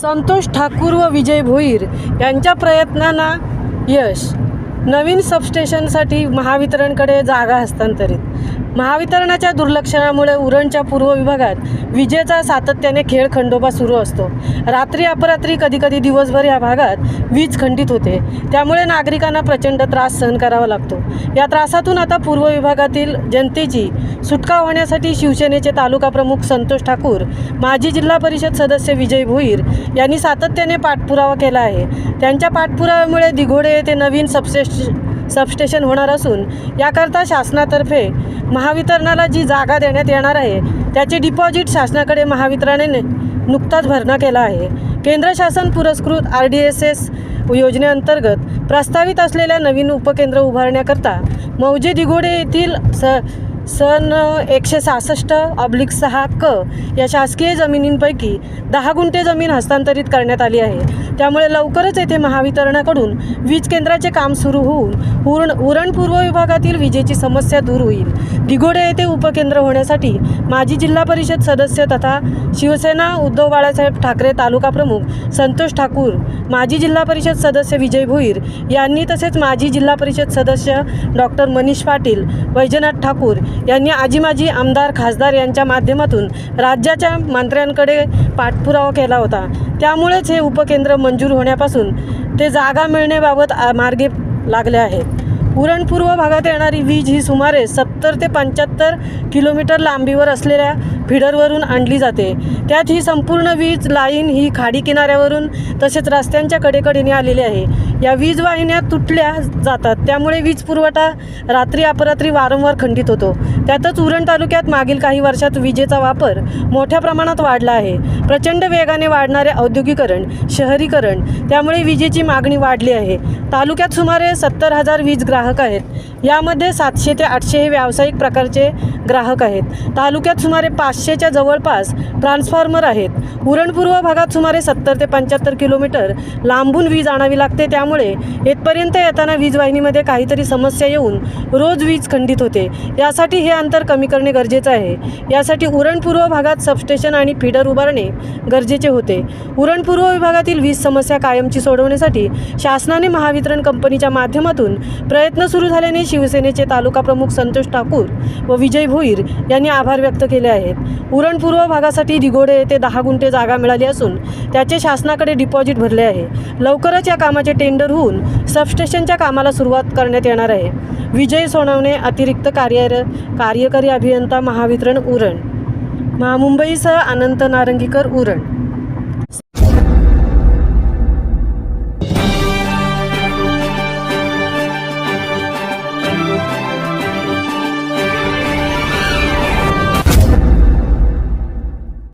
संतोष ठाकूर व विजय भोईर यांच्या प्रयत्नांना यश. नवीन सबस्टेशनसाठी महावितरणकडे जागा हस्तांतरित. महावितरणाच्या दुर्लक्षणामुळे उरणच्या पूर्व विभागात विजेचा सातत्याने खेळ खंडोबा सुरू असतो. रात्री अपरात्री कधीकधी दिवसभर या भागात वीज खंडित होते. त्यामुळे नागरिकांना प्रचंड त्रास सहन करावा लागतो. या त्रासातून आता पूर्व विभागातील जनतेची सुटका होण्यासाठी शिवसेनेचे तालुका प्रमुख संतोष ठाकूर, माजी जिल्हा परिषद सदस्य विजय भोईर यांनी सातत्याने पाठपुरावा केला आहे. त्यांच्या पाठपुराव्यामुळे दिघोडे येथे नवीन सबस्टेशन होणार असून याकरता शासनातर्फे महावितरणाला जी जागा देण्यात येणार आहे त्याचे डिपॉझिट शासनाकडे महावितरणाने नुकताच भरणा केला आहे. केंद्र शासन पुरस्कृत RDSS योजनेअंतर्गत प्रस्तावित असलेल्या नवीन उपकेंद्र उभारण्याकरता मौजे दिघोडे येथील सन 166/6 क या शासकीय जमिनींपैकी 10 गुंठे जमीन हस्तांतरित करण्यात आली आहे. त्यामुळे लवकरच येथे महावितरणाकडून वीज केंद्राचे काम सुरू होऊन उरण पूर्व विभागातील विजेची समस्या दूर होईल. दिघोडे येथे उपकेंद्र होण्यासाठी माजी जिल्हा परिषद सदस्य तथा शिवसेना उद्धव बाळासाहेब ठाकरे तालुका प्रमुख संतोष ठाकूर, माजी जिल्हा परिषद सदस्य विजय भोईर यांनी तसेच माजी जिल्हा परिषद सदस्य डॉक्टर मनीष पाटील, वैजनाथ ठाकूर यांनी आजी आमदार खासदार यांच्या माध्यमातून राज्याच्या मंत्र्यांकडे पाठपुरावा केला होता. त्यामुळेच हे उपकेंद्र मंजूर होण्यापासून ते जागा मिळण्याबाबत मार्गी लागले आहेत. उरण पूर्व भागात येणारी वीज ही सुमारे 70 ते 75 किलोमीटर लांबीवर असलेल्या फिडरवरून आणली जाते. त्यात ही संपूर्ण वीज लाईन ही खाडी किनाऱ्यावरून तसेच रस्त्यांच्या कडेकडेने आलेली आहे. या वीज वाहिन्या तुटल्या जातात. त्यामुळे वीज पुरवठा रात्री अपरात्री वारंवार खंडित होतो. त्यातच उरण तालुक्यात मागील काही वर्षात विजेचा वापर मोठ्या प्रमाणात वाढला आहे. प्रचंड वेगाने वाढणारे औद्योगिकरण, शहरीकरण त्यामुळे विजेची मागणी वाढली आहे. तालुक्यात सुमारे 70,000 वीज ग्राहक आहेत. यामध्ये 700 ते 800 हे व्यावसायिक प्रकारचे ग्राहक आहेत. तालुक्यात सुमारे 500च्या जवळपास ट्रान्सफॉर्मर आहेत. उरण पूर्व भागात सुमारे 70 ते 75 किलोमीटर लांबून वीज आणावी लागते. त्यामुळे येथपर्यंत येताना वीज वाहिनीमध्ये काहीतरी समस्या येऊन रोज वीज खंडित होते. यासाठी हे अंतर कमी करणे गरजेचे आहे. यासाठी उरण पूर्व भागात सबस्टेशन आणि फीडर उभारणे गरजेचे होते. उरण पूर्व विभागातील वीज समस्या कायमची सोडवण्यासाठी शासनाने महावितरण कंपनीच्या माध्यमातून प्रयत्न सुरू झाल्याने शिवसेनेचे तालुका प्रमुख संतोष ठाकूर व विजय भोईर यांनी आभार व्यक्त केले आहेत. उरण पूर्व भागासाठी दिघोडे येथे 10 गुंठे जागा मिळाली असून त्याचे शासनाकडे डिपॉझिट भरले आहे. लवकरच या कामाचे टेंडर होऊन सबस्टेशनच्या कामाला सुरुवात करण्यात येणार आहे. विजय सोनवणे, अतिरिक्त कार्यकारी अभियंता, महावितरण, उरण. मुंबईसह अनंत नारंगीकर, उरण.